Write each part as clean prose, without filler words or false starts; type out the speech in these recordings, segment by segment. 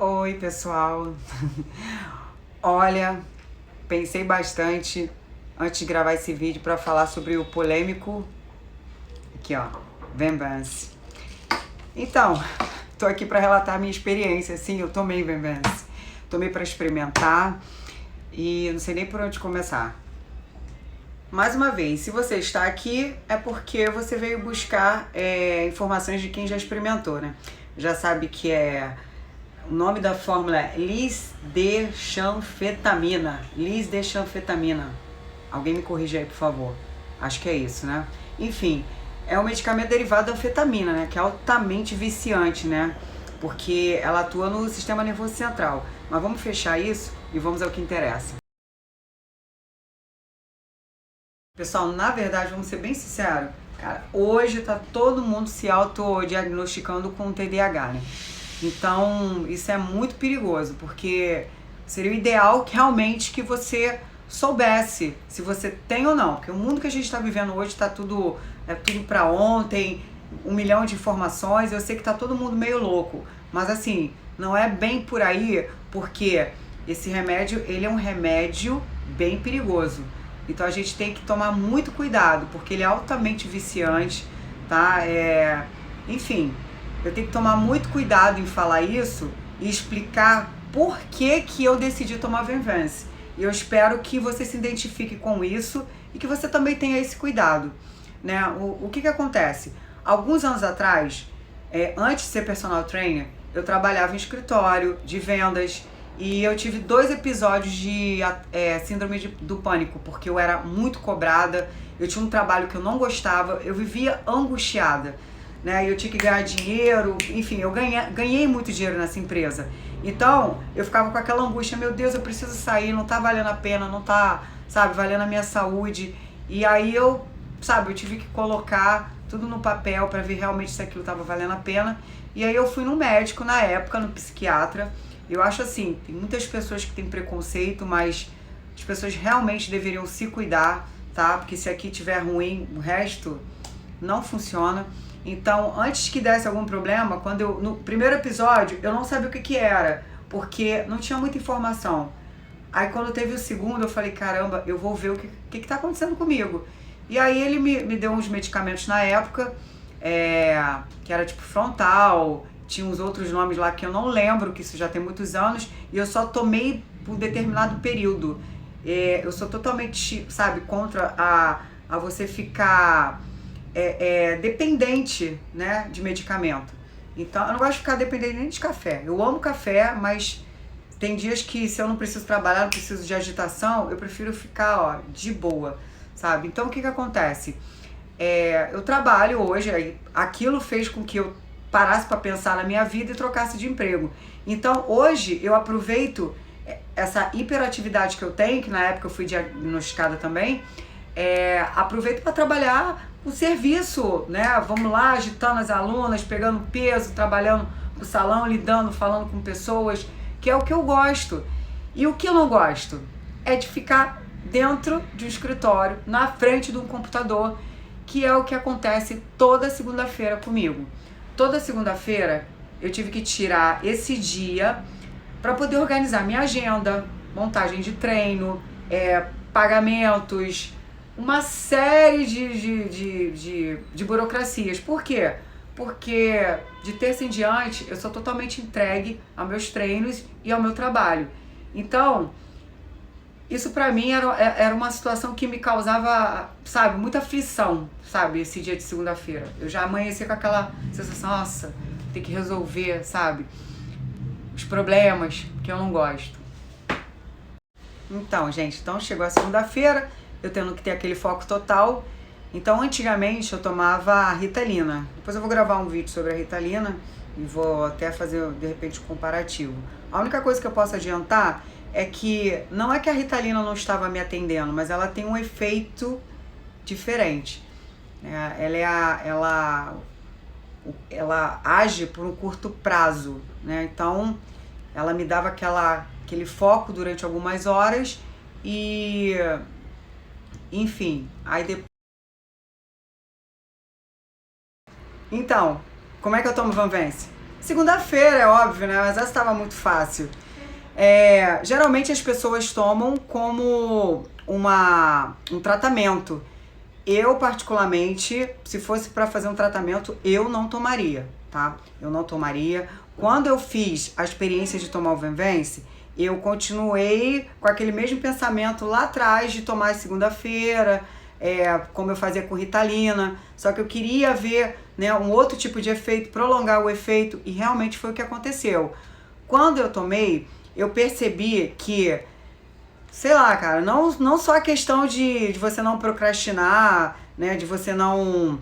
Oi, pessoal. Olha, pensei bastante antes de gravar esse vídeo para falar sobre o polêmico aqui, ó, Venvance. Então, tô aqui para relatar a minha experiência. Sim, eu tomei Venvance. Tomei para experimentar e não sei nem por onde começar. Mais uma vez, se você está aqui é porque você veio buscar informações de quem já experimentou, né? Já sabe que o nome da fórmula é lisdexanfetamina. Lisdexanfetamina. Alguém me corrige aí, por favor. Acho que é isso, né? Enfim, é um medicamento derivado da anfetamina, né? Que é altamente viciante, né? Porque ela atua no sistema nervoso central. Mas vamos fechar isso e vamos ao que interessa. Pessoal, na verdade, vamos ser bem sinceros, cara, hoje tá todo mundo se autodiagnosticando com TDAH, né? Então, isso é muito perigoso, porque seria o ideal que realmente que você soubesse se você tem ou não, porque o mundo que a gente está vivendo hoje tá tudo para ontem, 1 milhão de informações, eu sei que tá todo mundo meio louco, mas assim, não é bem por aí, porque esse remédio, ele é um remédio bem perigoso. Então a gente tem que tomar muito cuidado, porque ele é altamente viciante, tá? Enfim, eu tenho que tomar muito cuidado em falar isso e explicar por que que eu decidi tomar Venvance. E eu espero que você se identifique com isso e que você também tenha esse cuidado, né? O que que acontece? Alguns anos atrás, antes de ser personal trainer, eu trabalhava em escritório de vendas e eu tive 2 episódios de síndrome do pânico, porque eu era muito cobrada, eu tinha um trabalho que eu não gostava, eu vivia angustiada, né? Eu tinha que ganhar dinheiro, enfim, eu ganhei muito dinheiro nessa empresa. Então, eu ficava com aquela angústia, meu Deus, eu preciso sair, não tá valendo a pena, não tá, sabe, valendo a minha saúde. E aí eu tive que colocar tudo no papel para ver realmente se aquilo tava valendo a pena. E aí eu fui no médico na época, no psiquiatra. Eu acho assim, tem muitas pessoas que têm preconceito, mas as pessoas realmente deveriam se cuidar, tá? Porque se aqui tiver ruim, o resto não funciona. Então, antes que desse algum problema, no primeiro episódio, eu não sabia o que que era, porque não tinha muita informação. Aí quando teve o segundo, eu falei, caramba, eu vou ver o que tá acontecendo comigo. E aí ele me deu uns medicamentos na época, que era tipo Frontal, tinha uns outros nomes lá que eu não lembro, que isso já tem muitos anos, e eu só tomei por determinado período. Eu sou totalmente, sabe, contra a você ficar dependente, né, de medicamento. Então, eu não gosto de ficar dependente nem de café. Eu amo café, mas tem dias que se eu não preciso trabalhar, não preciso de agitação, eu prefiro ficar, ó, de boa, sabe? Então, o que que acontece? Eu trabalho hoje, aí aquilo fez com que eu parasse para pensar na minha vida e trocasse de emprego. Então, hoje, eu aproveito essa hiperatividade que eu tenho, que na época eu fui diagnosticada também, aproveito para trabalhar o serviço, né? Vamos lá, agitando as alunas, pegando peso, trabalhando no salão, lidando, falando com pessoas, que é o que eu gosto. E o que eu não gosto é de ficar dentro de um escritório, na frente de um computador, que é o que acontece toda segunda-feira comigo. Toda segunda-feira eu tive que tirar esse dia para poder organizar minha agenda, montagem de treino, pagamentos, uma série de burocracias. Por quê? Porque de terça em diante eu sou totalmente entregue aos meus treinos e ao meu trabalho. Então, isso pra mim era uma situação que me causava, sabe, muita aflição, sabe, esse dia de segunda-feira. Eu já amanhecia com aquela sensação, nossa, tem que resolver, sabe, os problemas que eu não gosto. Então, gente, chegou a segunda-feira, eu tendo que ter aquele foco total. Então, antigamente eu tomava a Ritalina. Depois eu vou gravar um vídeo sobre a Ritalina e vou até fazer, de repente, um comparativo. A única coisa que eu posso adiantar é que não é que a Ritalina não estava me atendendo, mas ela tem um efeito diferente. Ela age por um curto prazo, né? Então, ela me dava aquele foco durante algumas horas e, enfim, aí depois... Então, como é que eu tomo Venvance? Segunda-feira, é óbvio, né? Mas essa estava muito fácil. Geralmente as pessoas tomam como um tratamento. Eu, particularmente, se fosse para fazer um tratamento, eu não tomaria, tá? Eu não tomaria. Quando eu fiz a experiência de tomar o Venvance, eu continuei com aquele mesmo pensamento lá atrás de tomar segunda-feira, como eu fazia com Ritalina, só que eu queria ver, né, um outro tipo de efeito, prolongar o efeito, e realmente foi o que aconteceu. Quando eu tomei, eu percebi que, sei lá, cara, não só a questão de você não procrastinar, né, de você não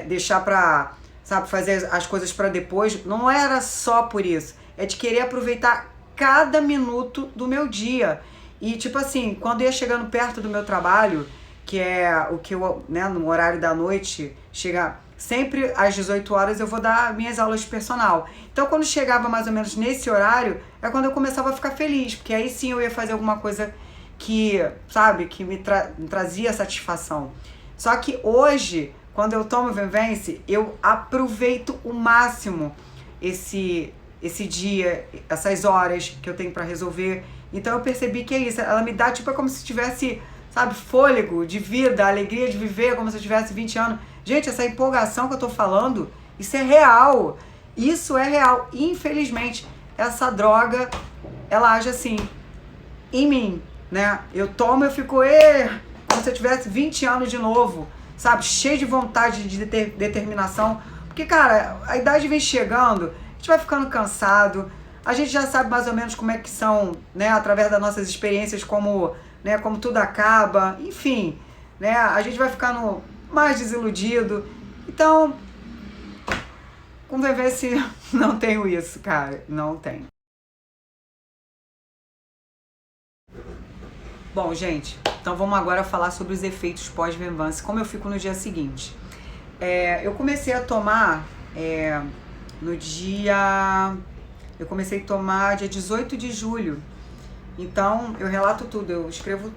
deixar pra, sabe, fazer as coisas pra depois, não era só por isso, é de querer aproveitar cada minuto do meu dia. E tipo assim, quando eu ia chegando perto do meu trabalho, que é o que eu, né, no horário da noite, chega sempre às 18 horas eu vou dar minhas aulas de personal. Então quando chegava mais ou menos nesse horário, é quando eu começava a ficar feliz, porque aí sim eu ia fazer alguma coisa que, sabe, que me trazia satisfação. Só que hoje, quando eu tomo Venvance, eu aproveito o máximo esse dia, essas horas que eu tenho pra resolver. Então eu percebi que é isso, ela me dá tipo, é como se tivesse, sabe, fôlego de vida, alegria de viver, como se eu tivesse 20 anos. Gente, essa empolgação que eu tô falando, isso é real. Isso é real. Infelizmente, essa droga, ela age assim, em mim, né? Eu tomo, eu fico, como se eu tivesse 20 anos de novo, sabe? Cheio de vontade, de determinação. Porque, cara, a idade vem chegando, a gente vai ficando cansado, a gente já sabe mais ou menos como é que são, né? Através das nossas experiências, como, né? Como tudo acaba, enfim, né? A gente vai ficando mais desiludido. Então, com Venvance não tenho isso, cara, não tenho. Bom, gente, então vamos agora falar sobre os efeitos pós-Venvance, como eu fico no dia seguinte. Eu comecei a tomar no dia... Eu comecei a tomar dia 18 de julho. Então, eu relato tudo, eu escrevo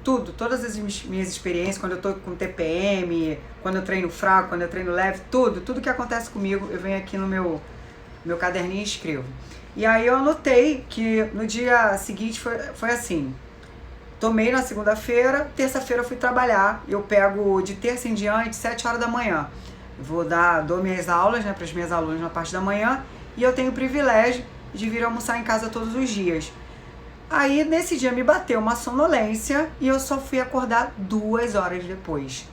tudo, todas as minhas experiências, quando eu tô com TPM, quando eu treino fraco, quando eu treino leve, tudo que acontece comigo, eu venho aqui no meu caderninho e escrevo. E aí eu anotei que no dia seguinte foi assim: tomei na segunda-feira, terça-feira eu fui trabalhar, eu pego de terça em diante, 7 horas da manhã. Dou minhas aulas, né, para as minhas alunas na parte da manhã, e eu tenho o privilégio de vir almoçar em casa todos os dias. Aí, nesse dia, me bateu uma sonolência e eu só fui acordar 2 horas depois.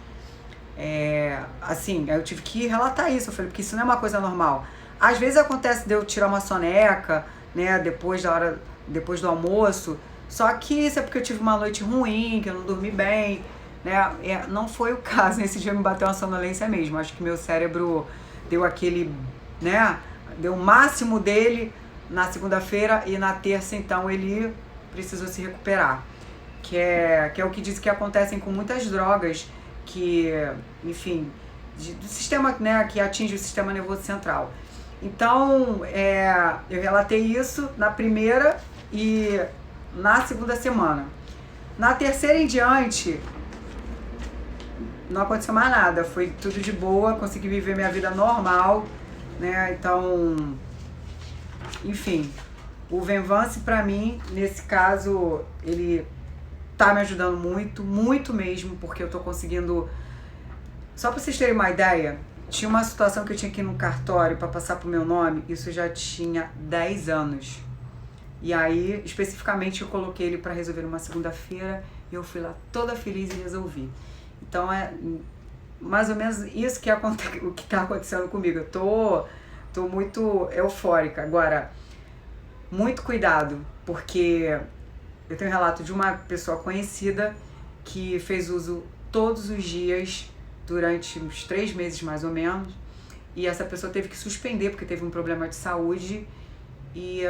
Assim, eu tive que relatar isso, eu falei, porque isso não é uma coisa normal. Às vezes acontece de eu tirar uma soneca, né, depois do almoço, só que isso é porque eu tive uma noite ruim, que eu não dormi bem, né, não foi o caso, nesse dia me bateu uma sonolência mesmo, acho que meu cérebro deu aquele, né, deu o máximo dele na segunda-feira e na terça, então, ele precisou se recuperar, que é o que diz que acontecem com muitas drogas, que, enfim, do sistema, né, que atinge o sistema nervoso central. Então, eu relatei isso na primeira e na segunda semana. Na terceira em diante, não aconteceu mais nada, foi tudo de boa, consegui viver minha vida normal, né, então, enfim, o Venvance pra mim, nesse caso, ele tá me ajudando muito, muito mesmo, porque eu tô conseguindo... Só pra vocês terem uma ideia, tinha uma situação que eu tinha que ir no cartório pra passar pro meu nome, isso já tinha 10 anos. E aí, especificamente, eu coloquei ele pra resolver numa segunda-feira e eu fui lá toda feliz e resolvi. Então, é mais ou menos isso que o que tá acontecendo comigo. Eu tô muito eufórica. Agora, muito cuidado, porque eu tenho um relato de uma pessoa conhecida que fez uso todos os dias durante uns 3 meses mais ou menos, e essa pessoa teve que suspender porque teve um problema de saúde e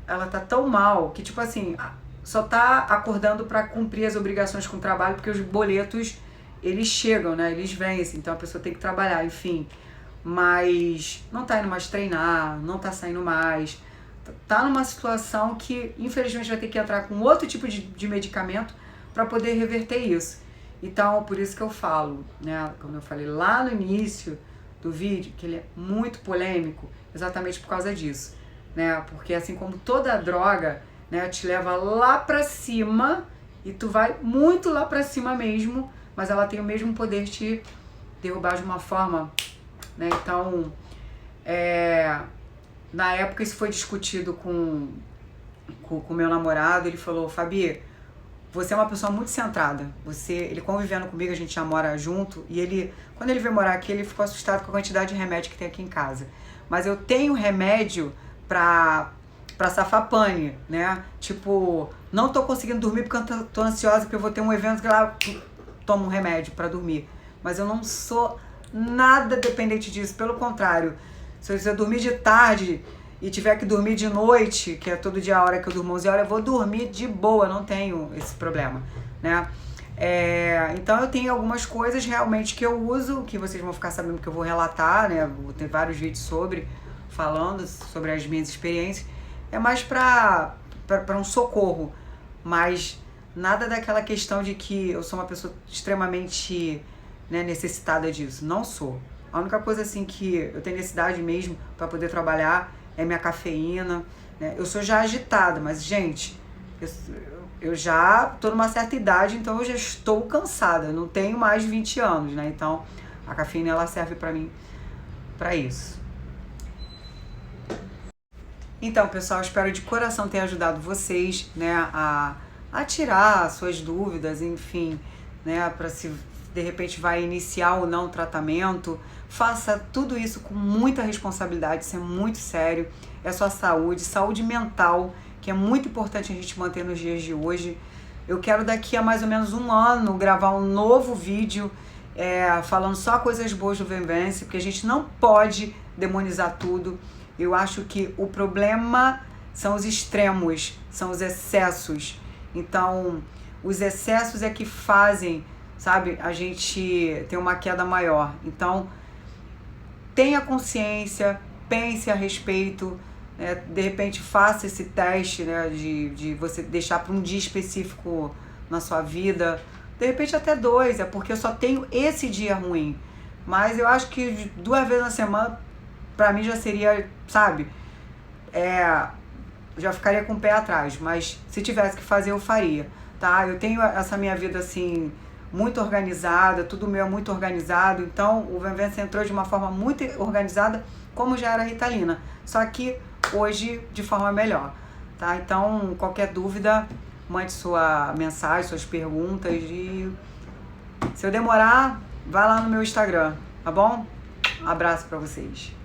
ela tá tão mal que, tipo assim, só tá acordando para cumprir as obrigações com o trabalho, porque os boletos, eles chegam, né, eles vencem, então a pessoa tem que trabalhar, enfim, mas não tá indo mais treinar, não tá saindo mais, tá numa situação que infelizmente vai ter que entrar com outro tipo de medicamento para poder reverter isso. Então, por isso que eu falo, né, como eu falei lá no início do vídeo, que ele é muito polêmico, exatamente por causa disso, né? Porque assim como toda droga, né, te leva lá pra cima e tu vai muito lá pra cima mesmo, mas ela tem o mesmo poder de te derrubar de uma forma, né? Então, na época isso foi discutido com meu namorado. Ele falou: Fabi, você é uma pessoa muito centrada. Ele convivendo comigo, a gente já mora junto, e quando ele veio morar aqui, ele ficou assustado com a quantidade de remédio que tem aqui em casa. Mas eu tenho remédio pra safar pane, né? Tipo, não tô conseguindo dormir porque eu tô ansiosa, porque eu vou ter um evento que lá tomo um remédio pra dormir. Mas eu não sou nada dependente disso, pelo contrário. Se eu dormir de tarde e tiver que dormir de noite, que é todo dia a hora que eu durmo 11 horas, eu vou dormir de boa, não tenho esse problema, né? Então eu tenho algumas coisas realmente que eu uso, que vocês vão ficar sabendo que eu vou relatar, né? Vou ter vários vídeos falando sobre as minhas experiências. É mais para um socorro, mas nada daquela questão de que eu sou uma pessoa extremamente, né, necessitada disso. Não sou. A única coisa assim que eu tenho necessidade mesmo para poder trabalhar é minha cafeína, né? Eu sou já agitada, mas gente, eu já tô numa certa idade, então eu já estou cansada. Eu não tenho mais 20 anos, né? Então a cafeína ela serve para mim para isso. Então, pessoal, espero de coração ter ajudado vocês, né, a tirar suas dúvidas, enfim, né, para se de repente vai iniciar ou não o tratamento. Faça tudo isso com muita responsabilidade, isso é muito sério. É sua saúde mental, que é muito importante a gente manter nos dias de hoje. Eu quero daqui a mais ou menos um ano gravar um novo vídeo falando só coisas boas do Venvance, porque a gente não pode demonizar tudo. Eu acho que o problema são os extremos, são os excessos. Então, os excessos é que fazem, sabe, a gente ter uma queda maior. Então, tenha consciência, pense a respeito, né? De repente faça esse teste, né, de você deixar para um dia específico na sua vida, de repente até 2, porque eu só tenho esse dia ruim. Mas eu acho que 2 vezes na semana, pra mim já seria, sabe, já ficaria com o pé atrás, mas se tivesse que fazer eu faria, tá? Eu tenho essa minha vida assim, muito organizada, tudo meu é muito organizado, então o Venvance entrou de uma forma muito organizada, como já era a Ritalina, só que hoje de forma melhor, tá? Então, qualquer dúvida, mande sua mensagem, suas perguntas, e se eu demorar, vai lá no meu Instagram, tá bom? Abraço pra vocês.